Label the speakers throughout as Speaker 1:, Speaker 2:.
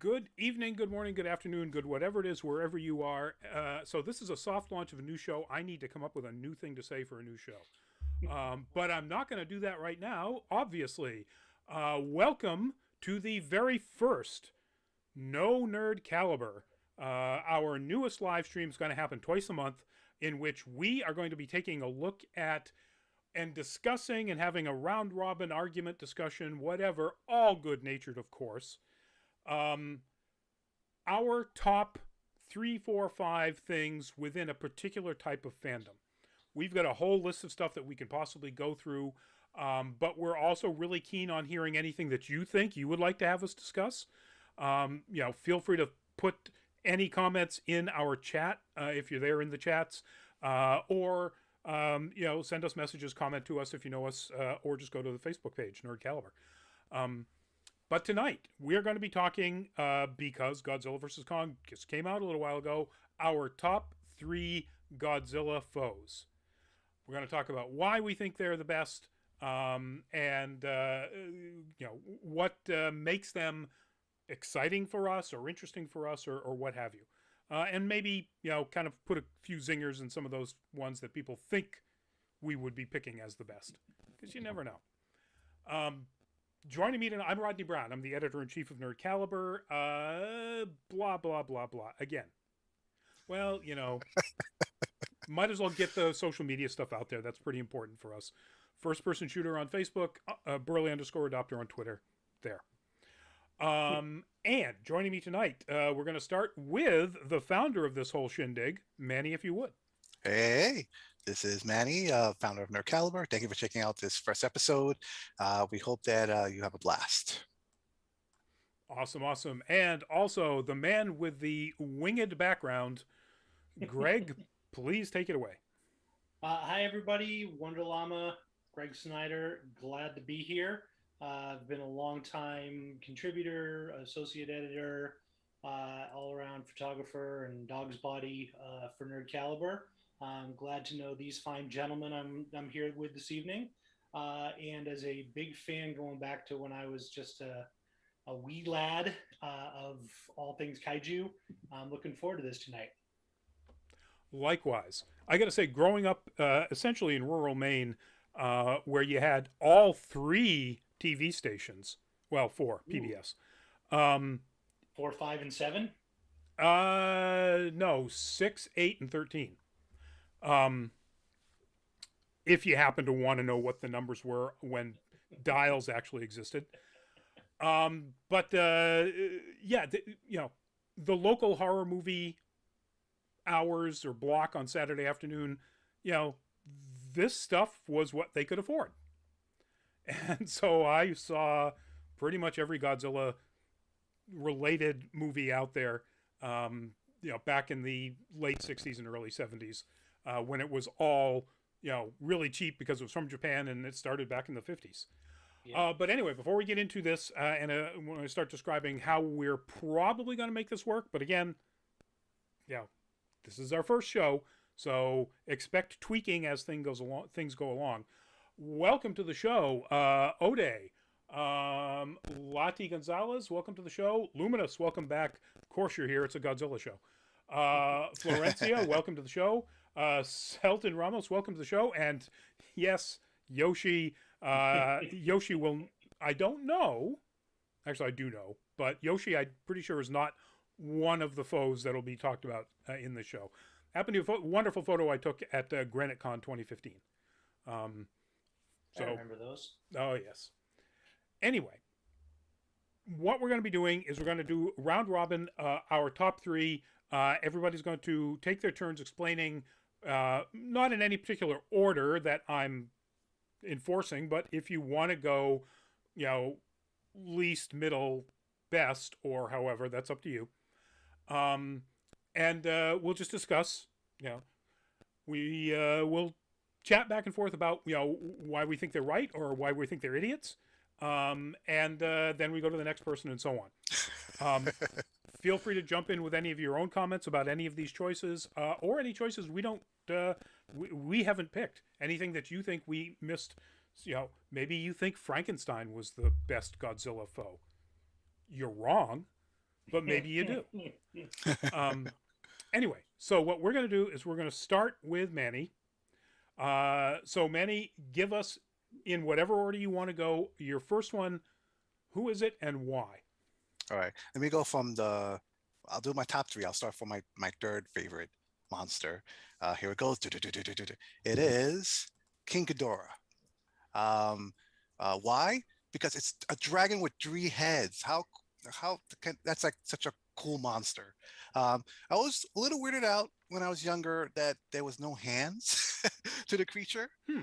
Speaker 1: Good evening, good morning, good afternoon, good whatever it is, wherever you are. So this is a soft launch of a new show. I need to come up with a new thing to say for a new show. But I'm not going to do that right now, obviously. Welcome to the very first No Nerd Caliber. Our newest live stream is going to happen twice a month, in which we are going to be taking a look at and discussing and having a round robin argument discussion, whatever, all good natured, of course. Um, our top three, four, five things within a particular type of fandom. We've got a whole list of stuff that we can possibly go through, but we're also really keen on hearing anything that you think you would like to have us discuss. Feel free to put any comments in our chat if you're there in the chats, or send us messages, comment to us if you know us, or just go to the Facebook page, Nerd Caliber. But tonight, we are going to be talking, because Godzilla vs. Kong just came out a little while ago, our top three Godzilla foes. We're going to talk about why we think they're the best, and what makes them exciting for us or interesting for us or what have you. And maybe, kind of put a few zingers in some of those ones that people think we would be picking as the best. Because you never know. Joining me tonight, I'm Rodney Brown. I'm the editor-in-chief of Nerd Caliber. Blah, blah, blah, blah. Again. Well, might as well get the social media stuff out there. That's pretty important for us. First-person shooter on Facebook, Burley_adopter on Twitter. There. And joining me tonight, we're going to start with the founder of this whole shindig, Manny, if you would.
Speaker 2: Hey, this is Manny, founder of Nerd Caliber. Thank you for checking out this first episode. We hope that you have a blast.
Speaker 1: Awesome. And also the man with the winged background, Greg, please take it away.
Speaker 3: Hi, everybody. Wonder Llama, Greg Snyder. Glad to be here. I've been a long-time contributor, associate editor, all-around photographer, and dog's body for Nerd Caliber. I'm glad to know these fine gentlemen I'm here with this evening. And as a big fan going back to when I was just a wee lad of all things kaiju, I'm looking forward to this tonight.
Speaker 1: Likewise. I got to say, growing up essentially in rural Maine, where you had all three TV stations, well, four, PBS.
Speaker 3: 4, 5, and 7?
Speaker 1: No, 6, 8, and 13. If you happen to want to know what the numbers were when dials actually existed. The local horror movie hours or block on Saturday afternoon, this stuff was what they could afford. And so I saw pretty much every Godzilla related movie out there, back in the late 60s and early 70s, when it was all, really cheap because it was from Japan and it started back in the 50s. Yeah. But anyway, before we get into this, and when I start describing how we're probably going to make this work, but again, this is our first show, so expect tweaking as things go along. Welcome to the show, Ode. Lati Gonzalez, welcome to the show. Luminous, welcome back. Of course you're here, it's a Godzilla show. Florencia, welcome to the show. Selton Ramos, welcome to the show. And yes, Yoshi, Yoshi will, I don't know, actually I do know, but Yoshi I'm pretty sure is not one of the foes that'll be talked about in the show. Happened to a wonderful photo I took at GraniteCon 2015.
Speaker 3: I remember those.
Speaker 1: Oh, yes. Anyway, what we're going to be doing is we're going to do round robin, our top three. Everybody's going to take their turns explaining, not in any particular order that I'm enforcing, but if you want to go, least, middle, best, or however, that's up to you. And we'll just discuss, we'll chat back and forth about, why we think they're right or why we think they're idiots. And then we go to the next person and so on. Feel free to jump in with any of your own comments about any of these choices, or any choices we haven't picked. Anything that you think we missed, maybe you think Frankenstein was the best Godzilla foe. You're wrong. but maybe you do. Anyway, so what we're going to do is we're going to start with Manny. So Manny, give us in whatever order you want to go. Your first one, who is it and why?
Speaker 2: All right. Let me go from the. I'll do my top three. I'll start from my third favorite monster. Here it goes. It is King Ghidorah. Why? Because it's a dragon with three heads. How that's like such a cool monster. I was a little weirded out when I was younger that there was no hands to the creature.
Speaker 1: Hmm.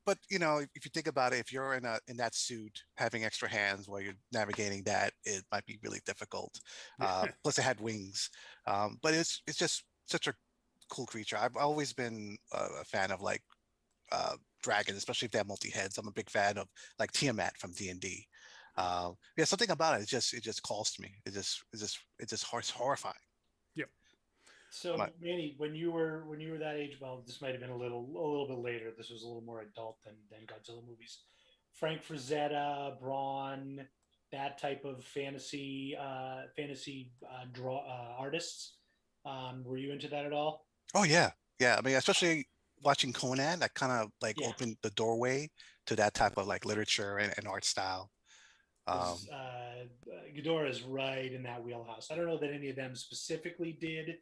Speaker 2: But you know, if you think about it, if you're in that suit having extra hands while you're navigating that, it might be really difficult. Plus, it had wings. But it's just such a cool creature. I've always been a fan of like dragons, especially if they have multi heads. I'm a big fan of like Tiamat from D&D. Yeah, something about it. It just calls to me. It's horrifying.
Speaker 1: Yep.
Speaker 3: So,
Speaker 2: But,
Speaker 3: Manny, when you were that age, well, this might have been a little bit later. This was a little more adult than Godzilla movies. Frank Frazetta, Braun, that type of fantasy draw artists. Were you into that at all?
Speaker 2: oh yeah. I mean, especially watching Conan, that kind of like
Speaker 3: Yeah,
Speaker 2: opened the doorway to that type of like literature and art style.
Speaker 3: because
Speaker 2: Um,
Speaker 3: Ghidorah is right in that wheelhouse. I don't know that any of them specifically did,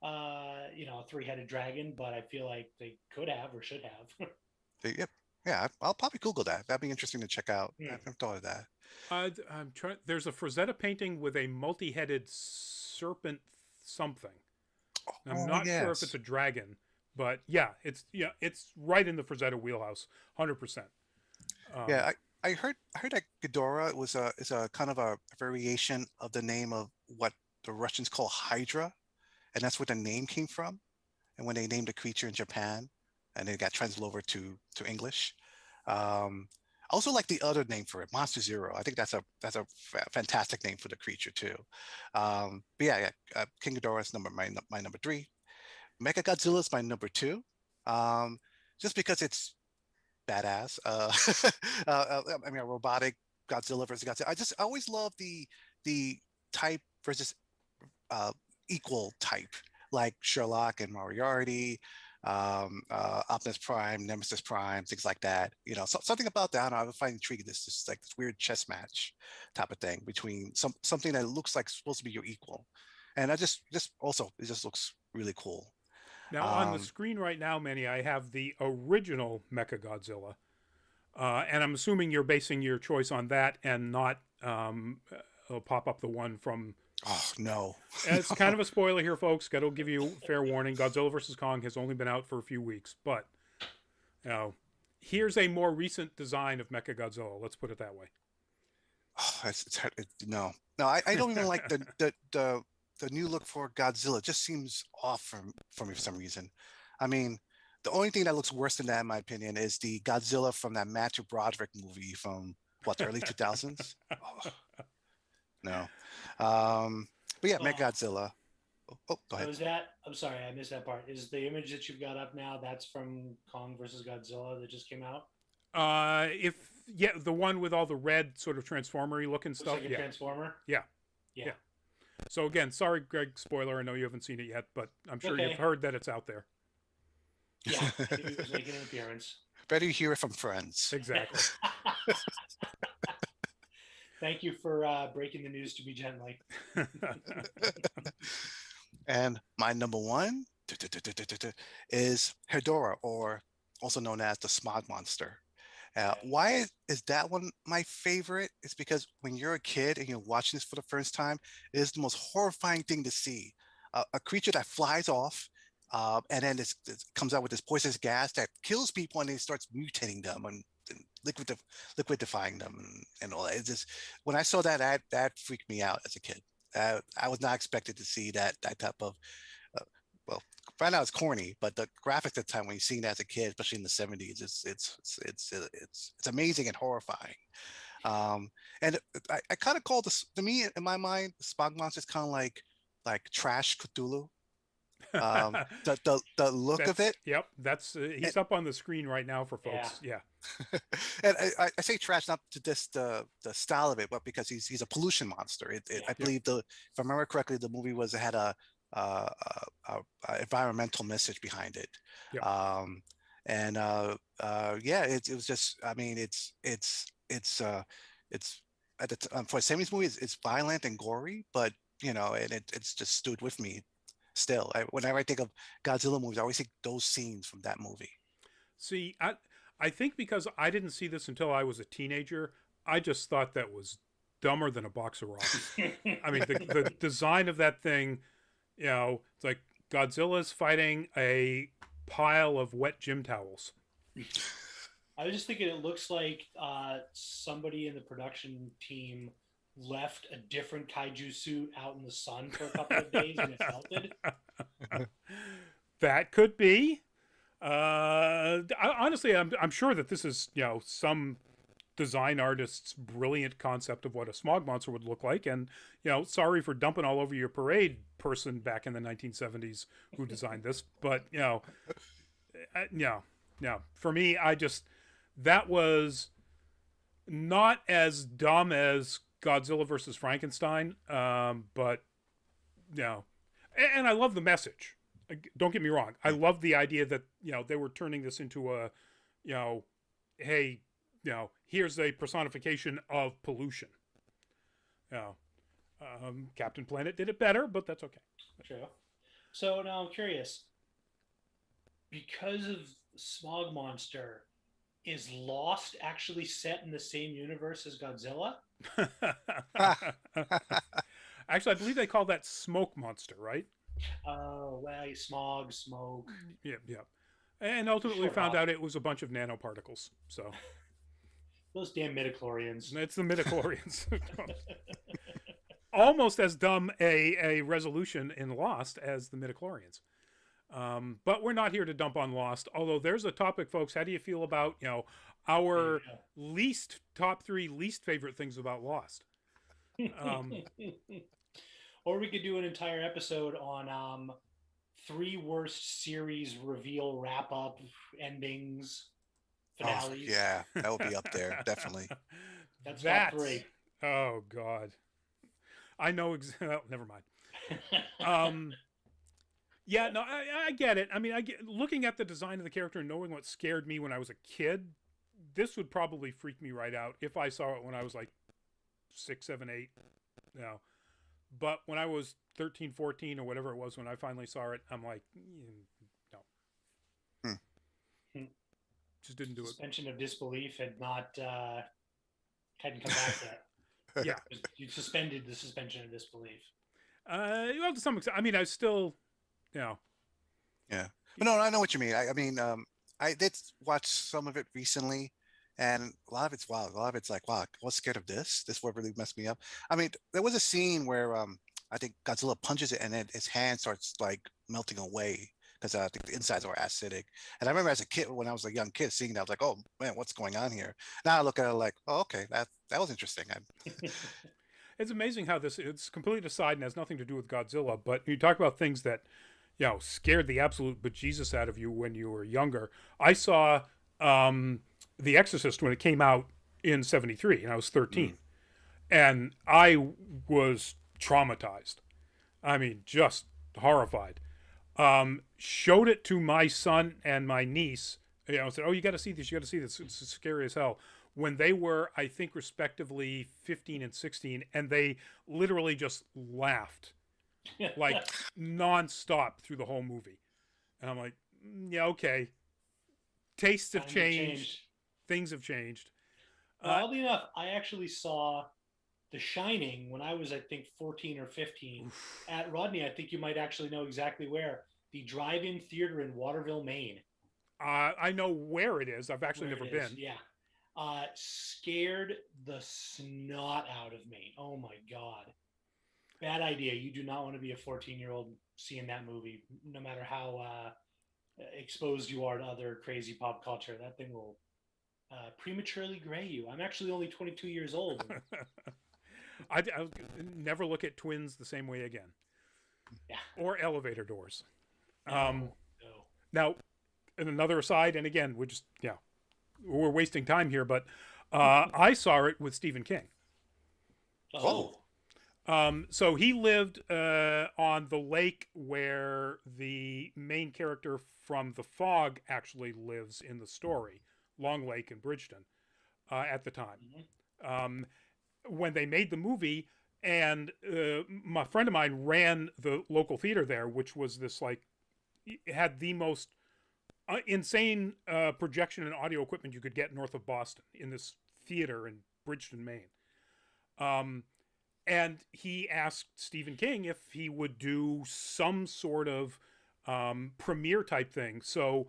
Speaker 3: a three-headed dragon, but I feel like they could have or should have.
Speaker 2: yep. Yeah, I'll probably Google that. That'd be interesting to check out. I
Speaker 3: Hmm.
Speaker 2: haven't thought of that.
Speaker 1: I'm trying. There's a Frazetta painting with a multi-headed serpent something. I'm
Speaker 2: Oh
Speaker 1: not sure if it's
Speaker 2: yes.
Speaker 1: a dragon, but it's right in the Frazetta wheelhouse, 100%. Um,
Speaker 2: Yeah, I heard that Ghidorah is a kind of a variation of the name of what the Russians call Hydra, and that's where the name came from. And when they named the creature in Japan, and it got translated over to English. I also like the other name for it, Monster Zero. I think that's a fantastic name for the creature too. But yeah, King Ghidorah is my number three. Mecha Godzilla is my number two. Um, just because it's badass. I mean, a robotic Godzilla versus Godzilla. I always love the type versus uh, equal type, like Sherlock and Moriarty, Optimus Prime, Nemesis Prime, things like that. You know, something about that I would find intriguing. This just like this weird chess match type of thing between something that looks like supposed to be your equal, and I just also it just looks really cool.
Speaker 1: Now on the
Speaker 2: Um,
Speaker 1: screen right now, Manny, I have the original Mecha Godzilla, and I'm assuming you're basing your choice on that and not pop up the one from.
Speaker 2: oh no,
Speaker 1: It's kind of a spoiler here, folks. Got to give you fair warning. Godzilla vs Kong has only been out for a few weeks, but you know, here's a more recent design of Mecha Godzilla. Let's put it that way.
Speaker 2: oh, no. I don't even like the new look for Godzilla. It just seems off for me for some reason. I mean, the only thing that looks worse than that, in my opinion, is the Godzilla from that Matthew Broderick movie from what the early 2000s. Oh, no, but yeah, Mega
Speaker 3: Oh,
Speaker 2: Godzilla. Go
Speaker 3: so
Speaker 2: ahead.
Speaker 3: is that? I'm sorry, I missed that part. Is the image that you've got up now? That's from Kong versus Godzilla that just came out.
Speaker 1: If yeah, the one with all the red sort of transformery looking
Speaker 3: Looks
Speaker 1: stuff.
Speaker 3: like a
Speaker 1: Yeah,
Speaker 3: transformer.
Speaker 1: yeah,
Speaker 3: Yeah.
Speaker 1: yeah. So again, sorry, Greg. Spoiler. I know you haven't seen it yet, but I'm sure you've
Speaker 3: Okay.
Speaker 1: heard that it's out there.
Speaker 3: Yeah. I knew he was making an appearance.
Speaker 2: Better hear it from friends.
Speaker 1: Exactly.
Speaker 3: Thank you for breaking the news to me gently.
Speaker 2: And my number one is Hedorah, or also known as the Smog Monster.
Speaker 3: Okay.
Speaker 2: Why is that one my favorite? It's because when you're a kid and you're watching this for the first time, it is the most horrifying thing to see. A creature that flies off, and then it comes out with this poisonous gas that kills people, and then it starts mutating them and liquidifying them and all that. It's just when I saw that freaked me out as a kid. I was not expected to see that type of well, right now it's corny, but the graphics at the time when you seen it as a kid, especially in the 70s, it's amazing and horrifying. Um, and I kind of call this to me in my mind, Spog Monster is kind of like trash Cthulhu. The look of it.
Speaker 1: Yep, that's he's up on the screen right now for folks. Yeah.
Speaker 2: And I say trash not to just the style of it, but because he's a pollution monster. I believe if I remember correctly, the movie had a environmental message behind it.
Speaker 1: Yep.
Speaker 2: And yeah, it was just, I mean, it's for a 70s movie, it's violent and gory, but and it's just stood with me still. Whenever I think of Godzilla movies, I always think those scenes from that movie.
Speaker 1: See, I think because I didn't see this until I was a teenager, I just thought that was dumber than a box of rocks. I mean, the design of that thing, it's like Godzilla's fighting a pile of wet gym towels.
Speaker 3: I was just thinking it looks like somebody in the production team left a different kaiju suit out in the sun for a couple of days and it melted.
Speaker 1: That could be. Honestly, I'm sure that this is some design artist's brilliant concept of what a smog monster would look like, and sorry for dumping all over your parade person back in the 1970s who designed this, but for me, that was not as dumb as Godzilla versus Frankenstein, but and I love the message. Don't get me wrong. I love the idea that they were turning this into a hey, here's a personification of pollution. Captain Planet did it better, but that's okay.
Speaker 3: True. So now I'm curious, because of Smog Monster, is Lost actually set in the same universe as Godzilla?
Speaker 1: Actually, I believe they call that Smoke Monster, right?
Speaker 3: Oh, well, smoke.
Speaker 1: Yeah. And ultimately found out it was a bunch of nanoparticles. So
Speaker 3: those damn midichlorians.
Speaker 1: It's the midichlorians. Almost as dumb a resolution in Lost as the midichlorians. But we're not here to dump on Lost. Although there's a topic, folks. How do you feel about our top 3 least favorite things about Lost?
Speaker 3: Or we could do an entire episode on 3 worst series reveal wrap up endings finales.
Speaker 2: Oh, yeah, that would be up there definitely.
Speaker 3: That's top 3.
Speaker 1: Oh God, I know. Never mind. Yeah, no, I get it. I mean, looking at the design of the character and knowing what scared me when I was a kid, this would probably freak me right out if I saw it when I was like 6, 7, 8. But when I was 13, 14 or whatever it was when I finally saw it, I'm like, no. Just didn't do it.
Speaker 3: Suspension of disbelief hadn't come back yet.
Speaker 1: Yeah.
Speaker 3: You suspended the suspension of disbelief.
Speaker 1: Well, to some extent. I mean, I still,
Speaker 2: Yeah. But no, I know what you mean. I mean, I did watch some of it recently, and a lot of it's wild. A lot of it's like, wow, I was scared of this. This what really messed me up. I mean, there was a scene where I think Godzilla punches it, and then its hand starts like melting away because I think the insides are acidic. And I remember as a kid, when I was a young kid, seeing that, I was like, oh man, what's going on here? Now I look at it like, oh, okay, that was interesting.
Speaker 1: It's amazing how it's completely aside and has nothing to do with Godzilla. But you talk about things that scared the absolute bejesus out of you when you were younger. I saw The Exorcist when it came out in '73, and I was 13, and I was traumatized. I mean, just horrified. Showed it to my son and my niece. Said, "Oh, you got to see this. You got to see this. It's scary as hell." When they were, I think, respectively 15 and 16, and they literally just laughed like nonstop through the whole movie. And I'm like, yeah, okay. Tastes have changed. Things have changed.
Speaker 3: Oddly enough, I actually saw The Shining when I was, I think, 14 or 15 at Rodney. I think you might actually know exactly where. The drive-in theater in Waterville, Maine.
Speaker 1: I know where it is. I've actually never been.
Speaker 3: Yeah. Scared the snot out of me. Oh my God. Bad idea. You do not want to be a 14-year-old seeing that movie, no matter how exposed you are to other crazy pop culture. That thing will prematurely gray you. I'm actually only 22 years old.
Speaker 1: I'll never look at twins the same way again.
Speaker 3: Yeah.
Speaker 1: Or elevator doors. Um,
Speaker 3: No.
Speaker 1: Now, and another aside, and again, we're wasting time here, but I saw it with Stephen King.
Speaker 3: Oh.
Speaker 1: So he lived on the lake where the main character from The Fog actually lives in the story, Long Lake in Bridgeton, at the time.
Speaker 3: Mhm.
Speaker 1: When they made the movie, and my friend of mine ran the local theater there, which was this like, it had the most insane projection and audio equipment you could get north of Boston in this theater in Bridgeton, Maine. And he asked Stephen King if he would do some sort of premiere type thing. So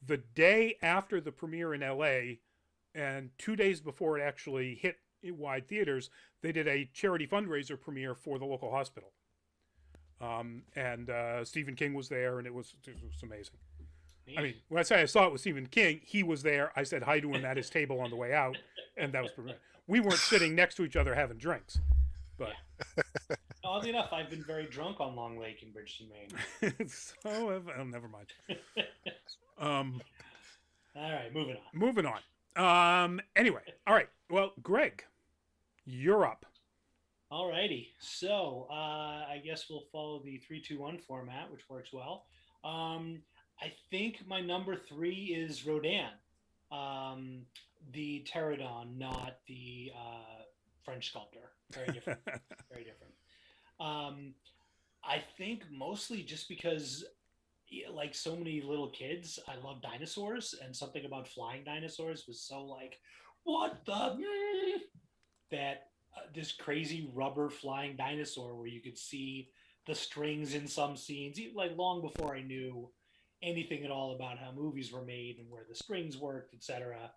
Speaker 1: the day after the premiere in LA, and 2 days before it actually hit wide theaters, they did a charity fundraiser premiere for the local hospital. And Stephen King was there, and it was amazing. I mean, when I say I saw it with Stephen King, he was there. I said hi to him at his table on the way out, and that was pretty much. We weren't sitting next to each other having drinks, but
Speaker 3: Oddly enough, I've been very drunk on Long Lake in Bridgeton, Maine.
Speaker 1: so never mind.
Speaker 3: All right, moving on.
Speaker 1: Moving on. Anyway, all right. Well, Greg, you're up.
Speaker 3: All righty. So I guess we'll follow the 3-2-1 format, which works well. I think my number 3 is Rodin, the pterodon, not the French sculptor. Very different. Very different. I think mostly just because, like so many little kids, I love dinosaurs, and something about flying dinosaurs was so like, what the that this crazy rubber flying dinosaur where you could see the strings in some scenes, like long before I knew anything at all about how movies were made and where the strings worked, etc.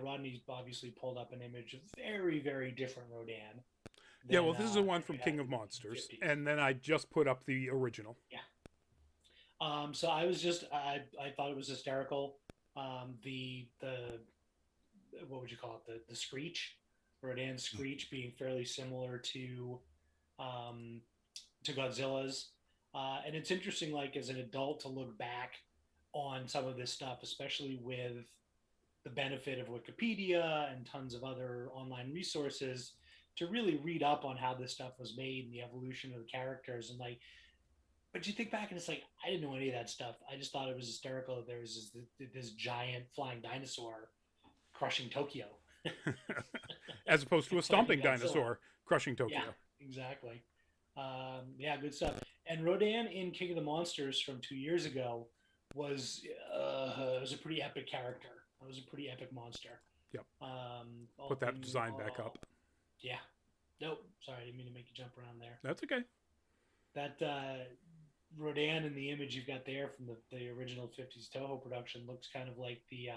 Speaker 3: Rodney obviously pulled up an image of very, very different Rodin.
Speaker 1: Yeah, well, this is the one from King of Monsters,
Speaker 3: 50s.
Speaker 1: and then I just put up the original.
Speaker 3: Yeah. So I was just I thought it was hysterical. The what would you call it? The screech, Rodin's screech being fairly similar to Godzilla's, and it's interesting, like as an adult, to look back on some of this stuff, especially with the benefit of Wikipedia and tons of other online resources, to really read up on how this stuff was made and the evolution of the characters. And like, but you think back and it's like, I didn't know any of that stuff. I just thought it was hysterical that there was this giant flying dinosaur crushing Tokyo.
Speaker 1: As opposed to a stomping dinosaur crushing Tokyo.
Speaker 3: Yeah, exactly. Yeah, good stuff. And Rodin in King of the Monsters from 2 years ago was a pretty epic character. It was a pretty epic monster.
Speaker 1: Yep. Put that design back up.
Speaker 3: Yeah. Nope. Sorry, I didn't mean to make you jump around there.
Speaker 1: That's okay.
Speaker 3: That Rodin in the image you've got there from the original 50s Toho production looks kind of like the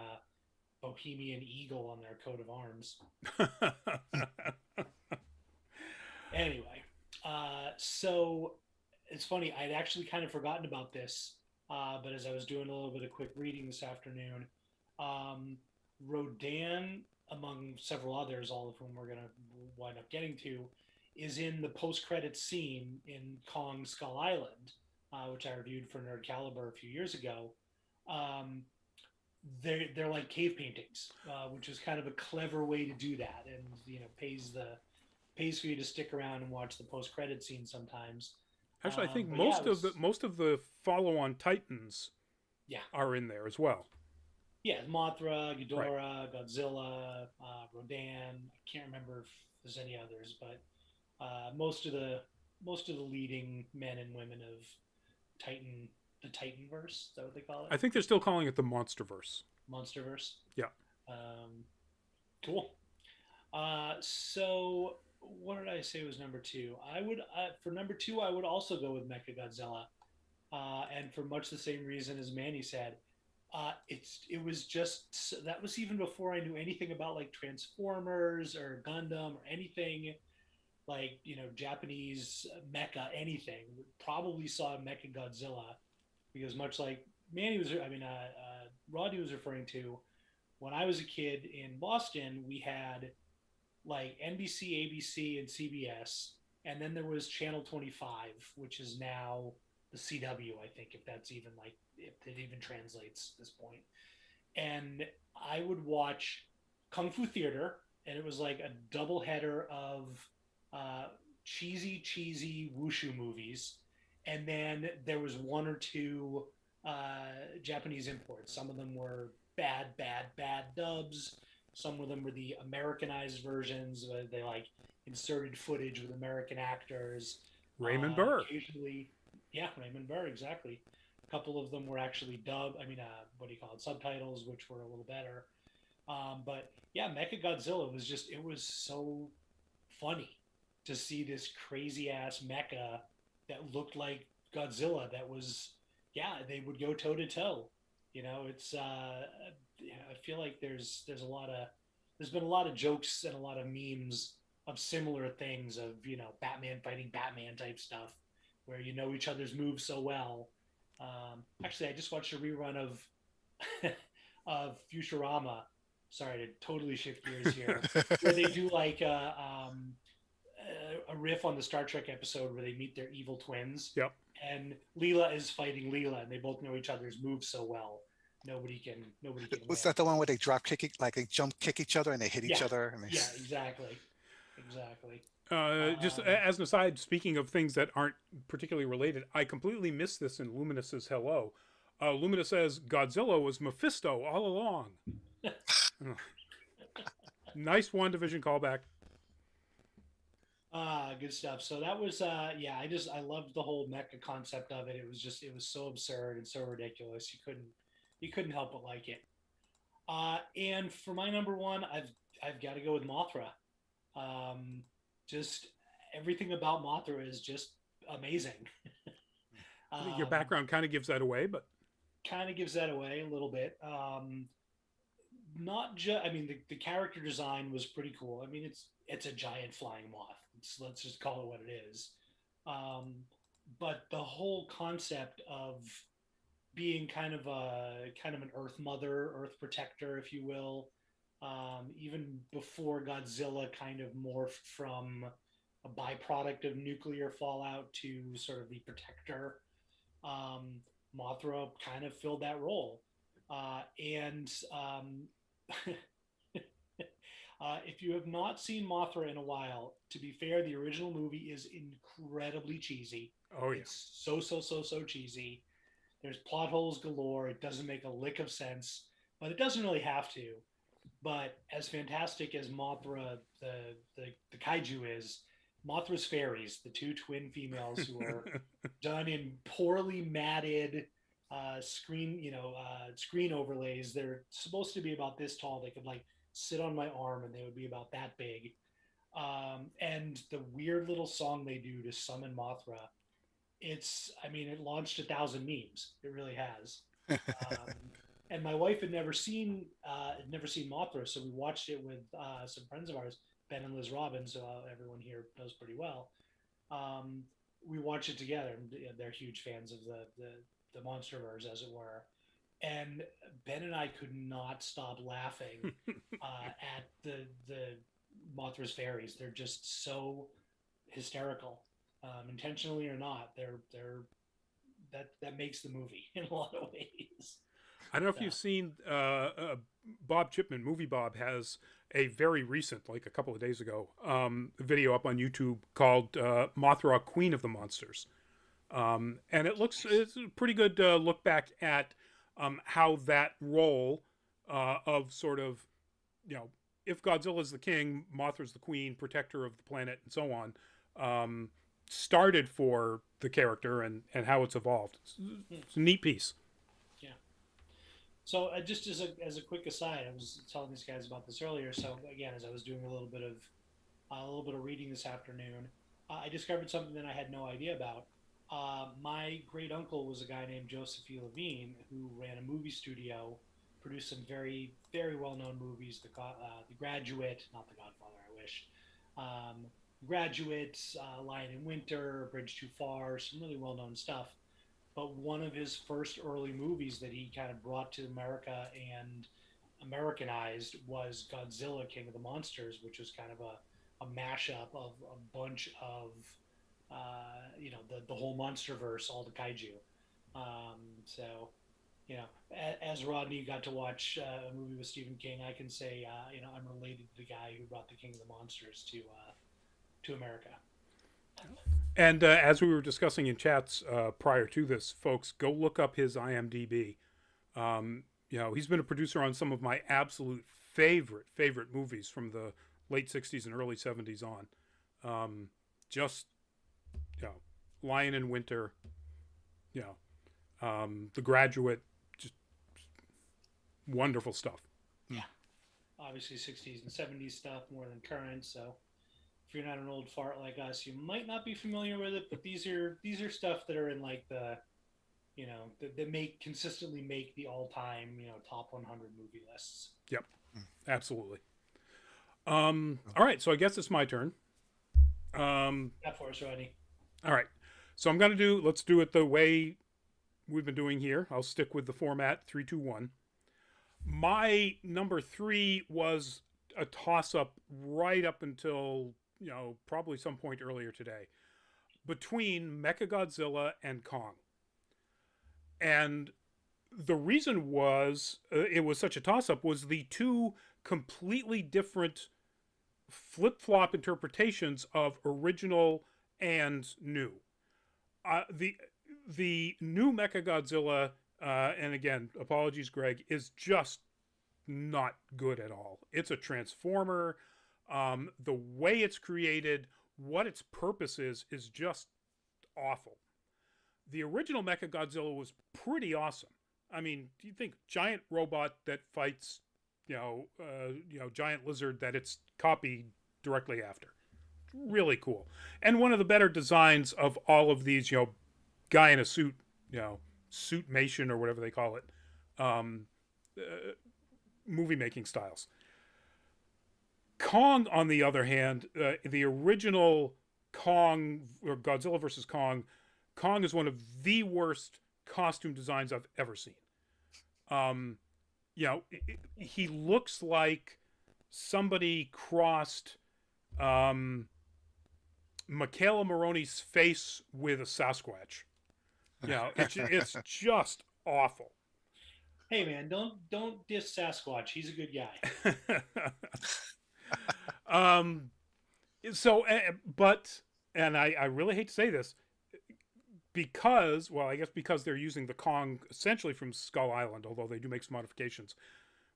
Speaker 3: Bohemian eagle on their coat of arms. Anyway, so it's funny. I'd actually kind of forgotten about this, but as I was doing a little bit of quick reading this afternoon, Rodin, among several others, all of whom we're going to wind up getting to, is in the post-credits scene in Kong Skull Island, which I reviewed for Nerd Caliber a few years ago. They're like cave paintings, which is kind of a clever way to do that, and pays for you to stick around and watch the post-credit scene sometimes.
Speaker 1: Actually, I think most of the follow-on Titans, are in there as well.
Speaker 3: Yeah, Mothra, Ghidorah, right. Godzilla, Rodin. I can't remember if there's any others, but most of the leading men and women of the Titanverse. Is that what they call it?
Speaker 1: I think they're still calling it the Monsterverse.
Speaker 3: Monsterverse.
Speaker 1: Yeah.
Speaker 3: Cool. So what did I say was number 2? I would for number 2 I would also go with Mechagodzilla, and for much the same reason as Manny said. It was just, that was even before I knew anything about like Transformers or Gundam or anything like, Japanese mecha, anything. Probably saw Mechagodzilla because much like Rodney was referring to, when I was a kid in Boston, we had like NBC, ABC, and CBS, and then there was Channel 25, which is now the CW, I think, if that's even like if it even translates at this point. And I would watch Kung Fu Theater, and it was like a double header of uh, cheesy wushu movies, and then there was one or two Japanese imports. Some of them were bad dubs. Some of them were the Americanized versions where they like inserted footage with American actors.
Speaker 1: Raymond Burr.
Speaker 3: Occasionally, yeah, Raymond Burr, exactly. A couple of them were actually dubbed. I mean, what do you call it? Subtitles, which were a little better. But yeah, Mecha Godzilla was just, it was so funny to see this crazy ass mecha that looked like Godzilla. That was, yeah, they would go toe to toe. You know, it's, I feel like there's there's been a lot of jokes and a lot of memes of similar things of, you know, Batman fighting Batman type stuff where you know each other's moves so well. Actually, I just watched a rerun of of Futurama. Sorry to totally shift gears here, where they do like a riff on the Star Trek episode where they meet their evil twins.
Speaker 1: Yep.
Speaker 3: And Leela is fighting Leela, and they both know each other's moves so well. Nobody can
Speaker 2: Was
Speaker 3: win.
Speaker 2: that the one where they drop kick, like they jump kick each other and they hit each other? And they...
Speaker 3: Yeah, exactly. Exactly.
Speaker 1: Just as an aside, speaking of things that aren't particularly related, I completely missed this in Luminous's Hello. Luminous says Godzilla was Mephisto all along. Nice WandaVision callback.
Speaker 3: Good stuff. So that was yeah, I loved the whole mecha concept of it. It was so absurd and so ridiculous. You couldn't help but like it. And for my number one, I've got to go with Mothra. Just everything about Mothra is just amazing.
Speaker 1: I think your background kind of gives that away, but
Speaker 3: kind of gives that away a little bit. Not just, I mean, the character design was pretty cool. I mean, it's a giant flying moth. Let's just call it what it is. But the whole concept of being kind of an Earth mother, Earth protector, if you will, even before Godzilla kind of morphed from a byproduct of nuclear fallout to sort of the protector, Mothra kind of filled that role. And if you have not seen Mothra in a while, to be fair, the original movie is incredibly cheesy.
Speaker 1: Oh yeah,
Speaker 3: it's so cheesy. There's plot holes galore. It doesn't make a lick of sense, but it doesn't really have to. But as fantastic as Mothra, the kaiju is, Mothra's fairies, the two twin females who are done in poorly matted screen overlays. They're supposed to be about this tall. They could like sit on my arm and they would be about that big. And the weird little song they do to summon Mothra, it launched 1,000 memes. It really has. And my wife had never seen Mothra, so we watched it with some friends of ours, Ben and Liz Robbins, who everyone here knows pretty well. We watched it together. They're huge fans of the MonsterVerse, as it were. And Ben and I could not stop laughing at the Mothra's fairies. They're just so hysterical, intentionally or not. That makes the movie in a lot of ways.
Speaker 1: I don't know if you've seen Bob Chipman, Movie Bob, has a very recent, like a couple of days ago, video up on YouTube called Mothra, Queen of the Monsters. And it's a pretty good look back at how that role of sort of, if Godzilla's the king, Mothra's the queen, protector of the planet, and so on, started for the character and how it's evolved. It's a neat piece.
Speaker 3: Yeah. So just as a quick aside, I was telling these guys about this earlier. So again, as I was doing a little bit of reading this afternoon, I discovered something that I had no idea about. My great uncle was a guy named Joseph E. Levine who ran a movie studio, produced some very, very well-known movies. The Graduate, not The Godfather, I wish. Graduate, Lion in Winter, Bridge Too Far, some really well-known stuff. But one of his first early movies that he kind of brought to America and Americanized was Godzilla, King of the Monsters, which was kind of a mashup of a bunch of the whole MonsterVerse, all the kaiju. So, as Rodney got to watch a movie with Stephen King, I can say, I'm related to the guy who brought the King of the Monsters to America.
Speaker 1: And as we were discussing in chats prior to this, folks, go look up his IMDb. He's been a producer on some of my absolute favorite movies from the late 60s and early 70s on. Lion in Winter, The Graduate, just wonderful stuff.
Speaker 3: Yeah. Obviously 60s and 70s stuff more than current, so if you're not an old fart like us, you might not be familiar with it, but these are stuff that are in like the that consistently make the all-time, top 100 movie lists.
Speaker 1: Yep. Absolutely. All right, so I guess it's my turn.
Speaker 3: That for us, Rodney.
Speaker 1: All right. So let's do it the way we've been doing here. I'll stick with the format 3, 2, 1. My number 3 was a toss-up right up until, probably some point earlier today, between Mechagodzilla and Kong. And the reason was it was such a toss-up was the two completely different flip-flop interpretations of original and new. The new Mechagodzilla, and again, apologies, Greg, is just not good at all. It's a transformer. The way it's created, what its purpose is just awful. The original Mechagodzilla was pretty awesome. I mean, do you think giant robot that fights, giant lizard that it's copied directly after? Really cool. And one of the better designs of all of these, guy in a suit, suitmation or whatever they call it, movie making styles. Kong, on the other hand, the original Kong, or Godzilla versus Kong is one of the worst costume designs I've ever seen. He looks like somebody crossed Michaela Maroney's face with a Sasquatch. It's just awful.
Speaker 3: Hey man, don't diss Sasquatch. He's a good guy.
Speaker 1: I really hate to say this, because they're using the Kong essentially from Skull Island, although they do make some modifications.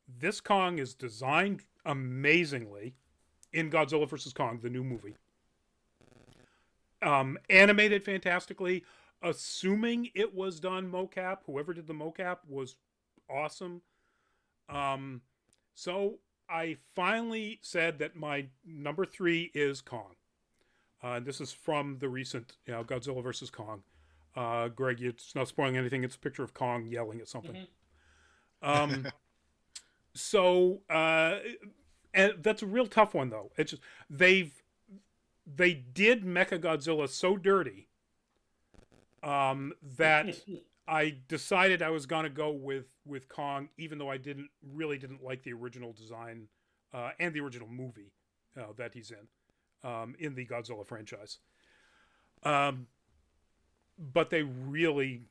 Speaker 1: This Kong is designed amazingly in Godzilla vs. Kong, the new movie. Animated fantastically, assuming it was done mocap. Whoever did the mocap was awesome. So I finally said that my number 3 is Kong. This is from the recent Godzilla vs. Kong. Greg, it's not spoiling anything. It's a picture of Kong yelling at something. Mm-hmm. And that's a real tough one, though. It's just, they did Mechagodzilla so dirty that I decided I was going to go with Kong, even though I didn't like the original design and the original movie that he's in the Godzilla franchise. But they really,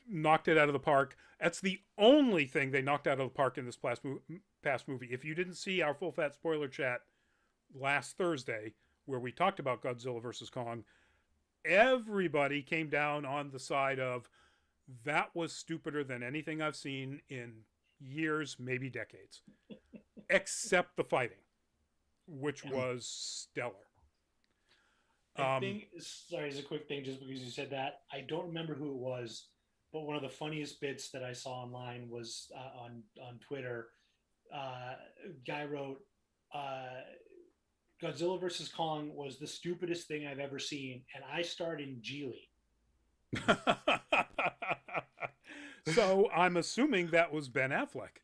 Speaker 1: knocked it out of the park. That's the only thing they knocked out of the park in this past movie. If you didn't see our full fat spoiler chat last Thursday, where we talked about Godzilla vs. Kong, everybody came down on the side of that was stupider than anything I've seen in years, maybe decades, except the fighting, which was stellar.
Speaker 3: Sorry, as a quick thing, just because you said that, I don't remember who it was, but one of the funniest bits that I saw online was on Twitter. Guy wrote, Godzilla vs. Kong was the stupidest thing I've ever seen, and I starred in Geely.
Speaker 1: So I'm assuming that was Ben Affleck.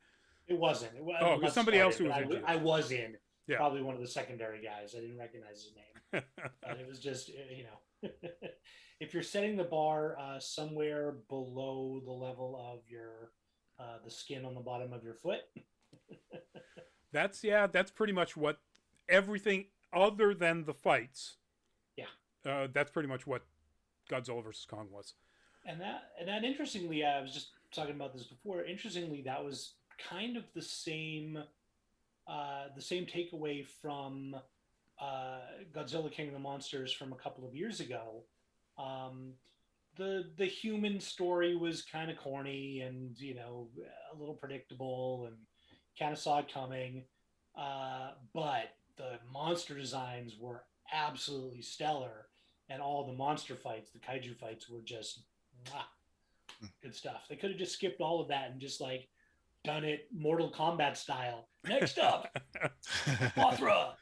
Speaker 3: It wasn't.
Speaker 1: It was somebody else who was in Geely.
Speaker 3: I was in. Yeah. Probably one of the secondary guys. I didn't recognize his name. But it was just, if you're setting the bar somewhere below the level of your the skin on the bottom of your foot. That's
Speaker 1: pretty much what everything other than the fights That's pretty much what Godzilla versus Kong was.
Speaker 3: And that interestingly, I was just talking about this before. Interestingly, that was kind of the same takeaway from Godzilla King of the Monsters from a couple of years ago. The human story was kind of corny and a little predictable, and kind of saw it coming. But the monster designs were absolutely stellar, and all the monster fights, the kaiju fights, were just good stuff. They could have just skipped all of that and just like done it Mortal Kombat style. Next up, Mothra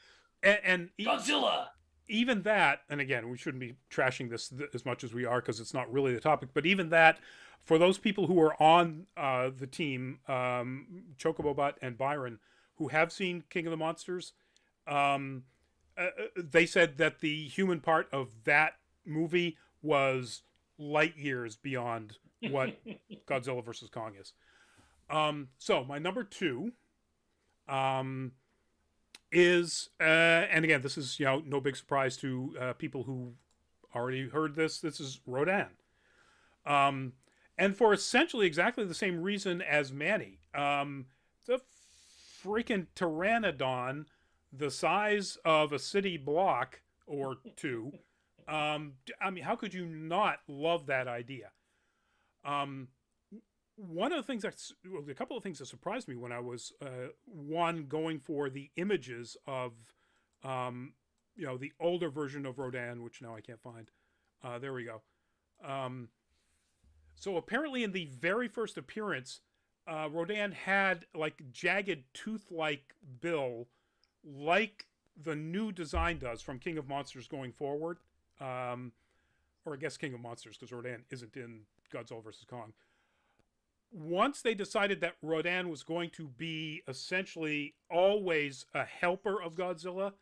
Speaker 1: and
Speaker 3: Godzilla.
Speaker 1: Even that, and again, we shouldn't be trashing this as much as we are because it's not really the topic, but even that, for those people who are on the team, Chocobobot and Byron, who have seen King of the Monsters, they said that the human part of that movie was light years beyond what Godzilla versus Kong is. So my number 2 is, and again, this is no big surprise to people who already heard this. This is Rodan, and for essentially exactly the same reason as Manny. The freaking pteranodon, the size of a city block or two. I mean, how could you not love that idea? One of the things a couple of things that surprised me when I was going for the images of the older version of Rodan, which now I can't find. There we go. So apparently in the very first appearance, Rodan had like jagged tooth-like bill, like the new design does from King of Monsters going forward. Or I guess King of Monsters, because Rodan isn't in Godzilla vs. Kong. Once they decided that Rodan was going to be essentially always a helper of Godzilla,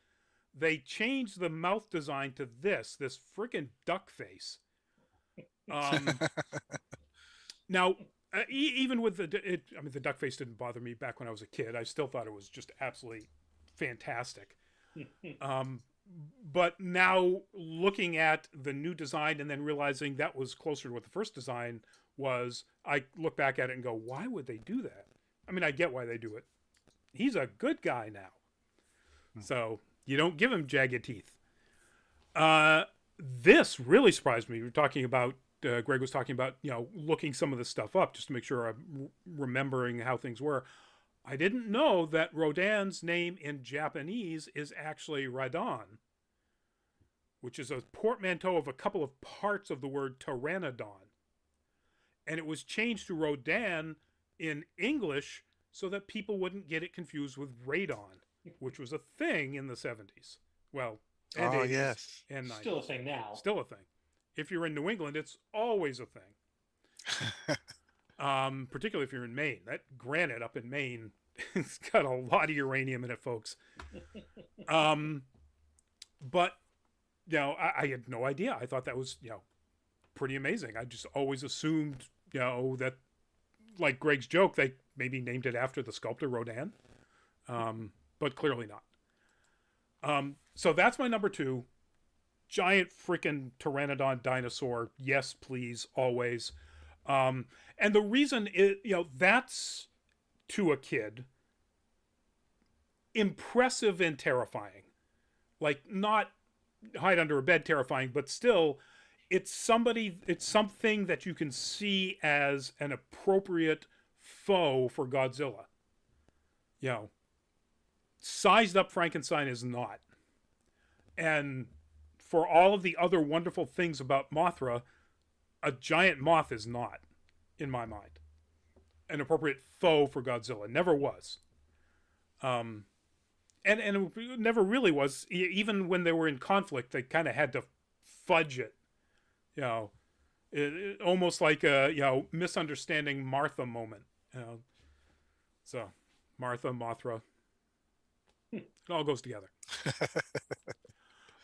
Speaker 1: they changed the mouth design to this freaking duck face. Now, even with the duck face didn't bother me back when I was a kid. I still thought it was just absolutely fantastic. But now looking at the new design and then realizing that was closer to what the first design was, I look back at it and go, why would they do that? I mean, I get why they do it. He's a good guy now. So you don't give him jagged teeth. This really surprised me. We were talking about, Greg was talking about, looking some of this stuff up just to make sure I'm remembering how things were. I didn't know that Rodan's name in Japanese is actually Radon, which is a portmanteau of a couple of parts of the word pteranodon. And it was changed to Rodan in English so that people wouldn't get it confused with radon, which was a thing in the 70s. Well, and 80s,
Speaker 2: yes.
Speaker 1: And 90s.
Speaker 3: Still a thing now.
Speaker 1: Still a thing. If you're in New England, it's always a thing. Particularly if you're in Maine. That granite up in Maine, it's got a lot of uranium in it, folks. But, I had no idea. I thought that was, pretty amazing. I just always assumed, that, like Greg's joke, they maybe named it after the sculptor Rodin. But clearly not. So that's my number 2. Giant freaking pteranodon dinosaur. Yes, please, always. And the reason is, that's, to a kid, impressive and terrifying. Like, not hide under a bed terrifying, but still, it's something that you can see as an appropriate foe for Godzilla. Sized up Frankenstein is not. And for all of the other wonderful things about Mothra, a giant moth is not, in my mind, an appropriate foe for Godzilla. Never was. And it never really was. Even when they were in conflict, they kind of had to fudge it. Almost like a, misunderstanding Martha moment. So, Martha, Mothra. It all goes together.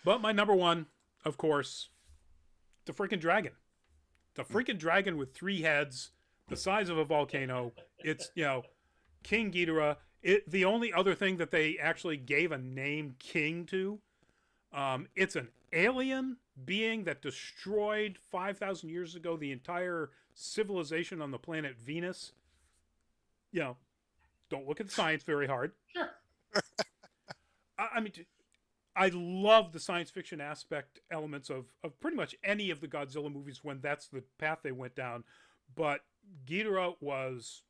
Speaker 1: But my number 1, of course, the freaking dragon. The freaking dragon with 3 heads, the size of a volcano. It's, King Ghidorah. The only other thing that they actually gave a name King to, it's an alien being that destroyed 5,000 years ago the entire civilization on the planet Venus. You know, don't look at the science very hard.
Speaker 3: Sure.
Speaker 1: I mean, I love the science fiction aspect elements of pretty much any of the Godzilla movies when that's the path they went down. But Ghidorah was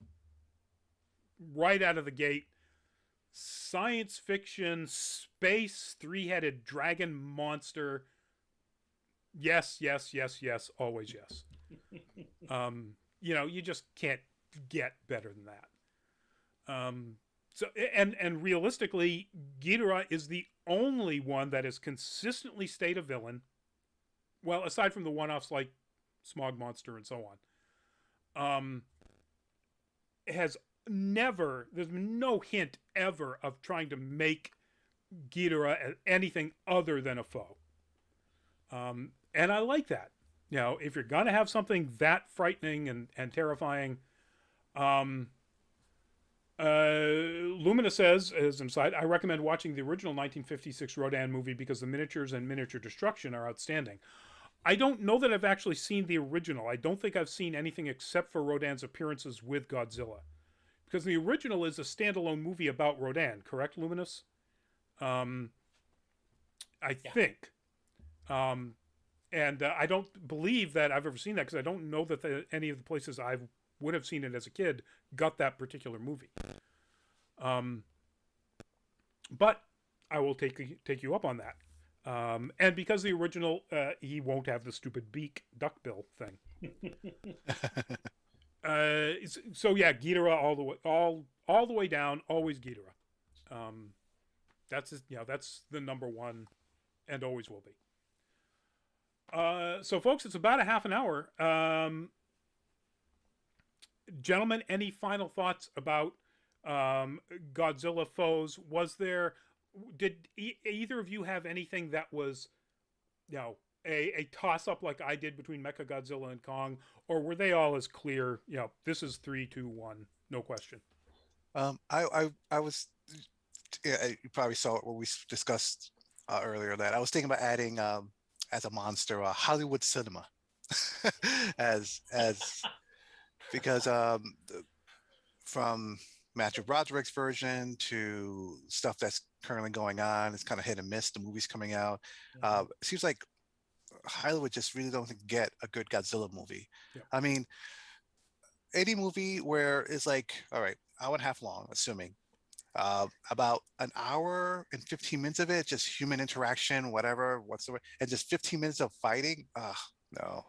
Speaker 1: right out of the gate science fiction, space, three-headed dragon monster. Yes, yes, yes, yes, always yes. You know, you just can't get better than that. So and realistically, Ghidorah is the only one that has consistently stayed a villain. Well, aside from the one-offs like Smog Monster and so on. Has never, there's no hint ever of trying to make Ghidorah anything other than a foe. And I like that. You know, if you're going to have something that frightening and terrifying, Lumina says, as an aside, I recommend watching the original 1956 Rodan movie because the miniatures and miniature destruction are outstanding. I don't know that I've actually seen the original. I don't think I've seen anything except for Rodan's appearances with Godzilla. Because the original is a standalone movie about Rodan, correct, Luminous? I think. And I don't believe that I've ever seen that because I don't know that any of the places I would have seen it as a kid got that particular movie. But I will take you up on that. And because the original, he won't have the stupid beak duckbill thing. So yeah, Ghidorah all the way down, always Ghidorah. That's the number one, and always will be. So folks, it's about a half an hour. Gentlemen, any final thoughts about Godzilla Foes? Did either of you have anything that was, a toss-up like I did between Mechagodzilla and Kong, or were they all as clear, this is 3, 2, 1, no question?
Speaker 2: I was, you probably saw it when we discussed earlier that I was thinking about adding as a monster Hollywood cinema as because from Matthew Broderick's version to stuff that's currently going on, it's kind of hit and miss. The movies coming out, it seems like Hollywood just really don't get a good Godzilla movie.
Speaker 1: Yep.
Speaker 2: I mean, any movie where it's like, all right, hour and a half long, assuming about an hour and 15 minutes of it, just human interaction, whatever, whatsoever, and just 15 minutes of fighting. No.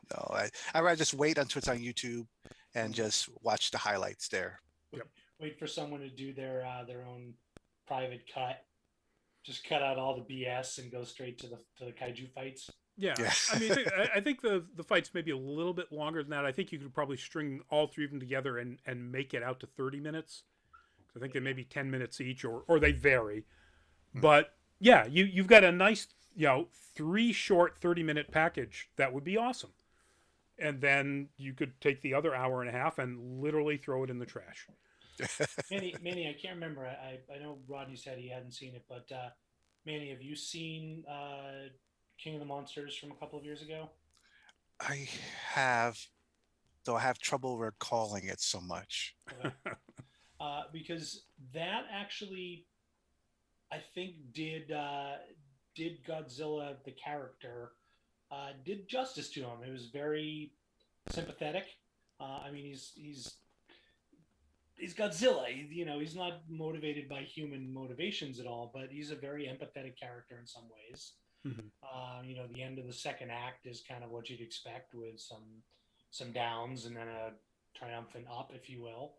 Speaker 2: I'd rather just wait until it's on YouTube and just watch the highlights there.
Speaker 1: Yep.
Speaker 3: Wait for someone to do their own private cut. Just cut out all the BS and go straight to the kaiju fights.
Speaker 1: Yeah. I mean, I think the fights may be a little bit longer than that. I think you could probably string all three of them together and make it out to 30 minutes. I think they may be 10 minutes each, or they vary. But yeah, you've got a nice, 3 short 30-minute package that would be awesome. And then you could take the other hour and a half and literally throw it in the trash.
Speaker 3: Manny, I can't remember. I know Rodney said he hadn't seen it, but Manny, have you seen King of the Monsters from a couple of years ago?
Speaker 2: I have, though I have trouble recalling it so much.
Speaker 3: Okay. Because that actually, I think, did Godzilla the character did justice to him. It was very sympathetic. I mean, he's Godzilla. He's not motivated by human motivations at all, but he's a very empathetic character in some ways. Mm-hmm. The end of the second act is kind of what you'd expect, with some downs and then a triumphant up, if you will.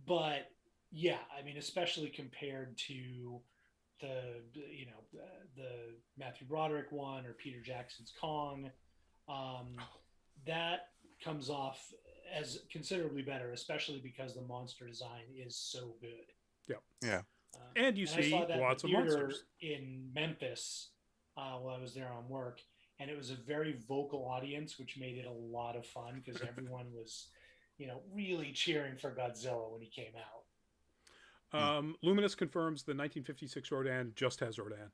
Speaker 3: But yeah, I mean, especially compared to the Matthew Broderick one or Peter Jackson's Kong, that comes off as considerably better, especially because the monster design is so good.
Speaker 2: Yeah.
Speaker 1: And you see lots of monsters
Speaker 3: in Memphis while I was there on work, and it was a very vocal audience, which made it a lot of fun because everyone was, really cheering for Godzilla when he came out.
Speaker 1: Luminous confirms the 1956 Rodan just has Rodan.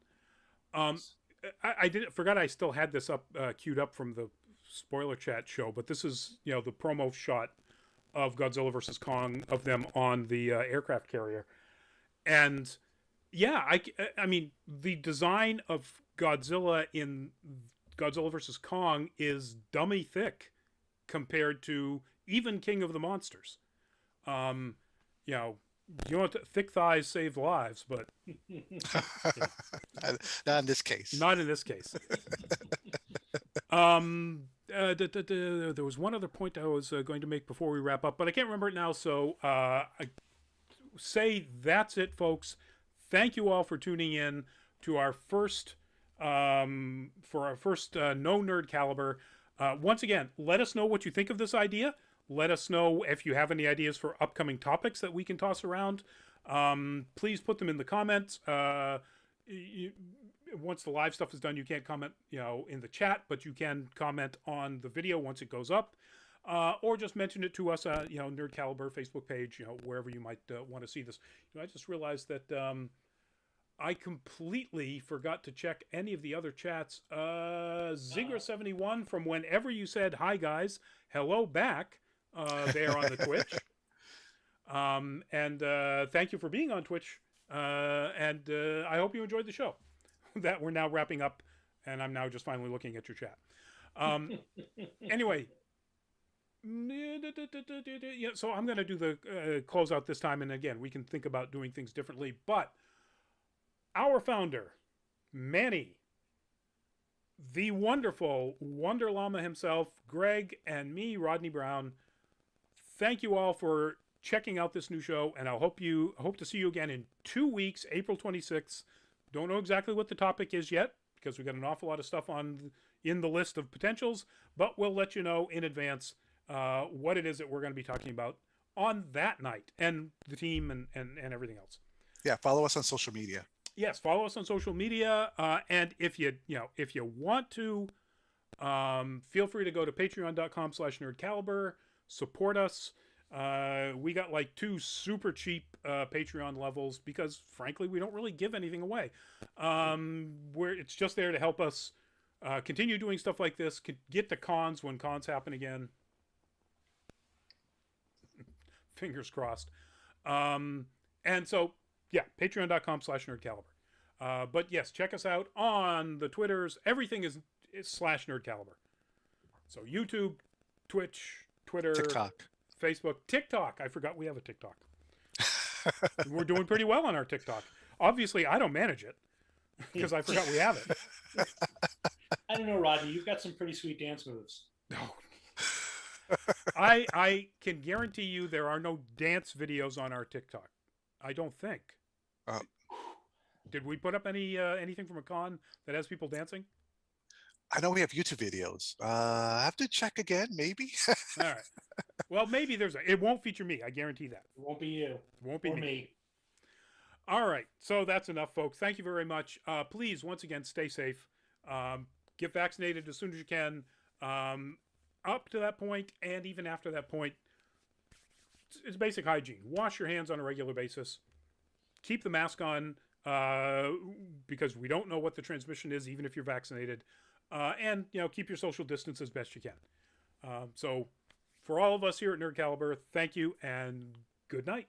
Speaker 1: I forgot I still had this up queued up from the spoiler chat show, but this is the promo shot of Godzilla versus Kong, of them on the aircraft carrier, and yeah, I mean the design of Godzilla in Godzilla versus Kong is dummy thick compared to even King of the Monsters. You know, thick thighs save lives, but
Speaker 2: not in this case.
Speaker 1: Not in this case. There was one other point I was going to make before we wrap up, but I can't remember it now. So I say that's it, folks. Thank you all for tuning in to our first No Nerd Caliber. Once again, let us know what you think of this idea. Let us know if you have any ideas for upcoming topics that we can toss around. Please put them in the comments. Once the live stuff is done, you can't comment, in the chat, but you can comment on the video once it goes up, or just mention it to us, Nerd Caliber Facebook page, wherever you might want to see this. I just realized that I completely forgot to check any of the other chats. Zinger71, from whenever you said hi guys, hello back there on the Twitch. And thank you for being on Twitch. And I hope you enjoyed the show. That we're now wrapping up, and I'm now just finally looking at your chat. Anyway, so I'm going to do the closeout this time, and again, we can think about doing things differently. But our founder, Manny, the wonderful Wonder Llama himself, Greg, and me, Rodney Brown, thank you all for checking out this new show, and I hope to see you again in 2 weeks, April 26th. Don't know exactly what the topic is yet, because we've got an awful lot of stuff in the list of potentials, but we'll let you know in advance what it is that we're going to be talking about on that night, and the team and everything else.
Speaker 2: Yeah, follow us on social media.
Speaker 1: Yes, follow us on social media, and if you want to, feel free to go to patreon.com/nerdcaliber, support us. We got like 2 super cheap Patreon levels because frankly we don't really give anything away. It's just there to help us continue doing stuff like this, get to cons when cons happen again. Fingers crossed. And so yeah, patreon.com/nerdcaliber. But yes, check us out on the Twitters. Everything is /nerdcaliber. So YouTube, Twitch, Twitter,
Speaker 2: TikTok,
Speaker 1: Facebook, TikTok. I forgot we have a TikTok. We're doing pretty well on our TikTok. Obviously, I don't manage it because I forgot we have it.
Speaker 3: I don't know, Rodney. You've got some pretty sweet dance moves.
Speaker 1: No. I can guarantee you there are no dance videos on our TikTok. I don't think. Did we put up anything from a con that has people dancing?
Speaker 2: I know we have YouTube videos. I have to check again, maybe.
Speaker 1: All right. Well, maybe it won't feature me. I guarantee that.
Speaker 3: It won't be you.
Speaker 1: It won't be
Speaker 3: or
Speaker 1: me. All right. So that's enough, folks. Thank you very much. Please, once again, stay safe. Get vaccinated as soon as you can. Up to that point, and even after that point, it's basic hygiene. Wash your hands on a regular basis. Keep the mask on, because we don't know what the transmission is, even if you're vaccinated. And keep your social distance as best you can. So for all of us here at Nerd Caliber, thank you and good night.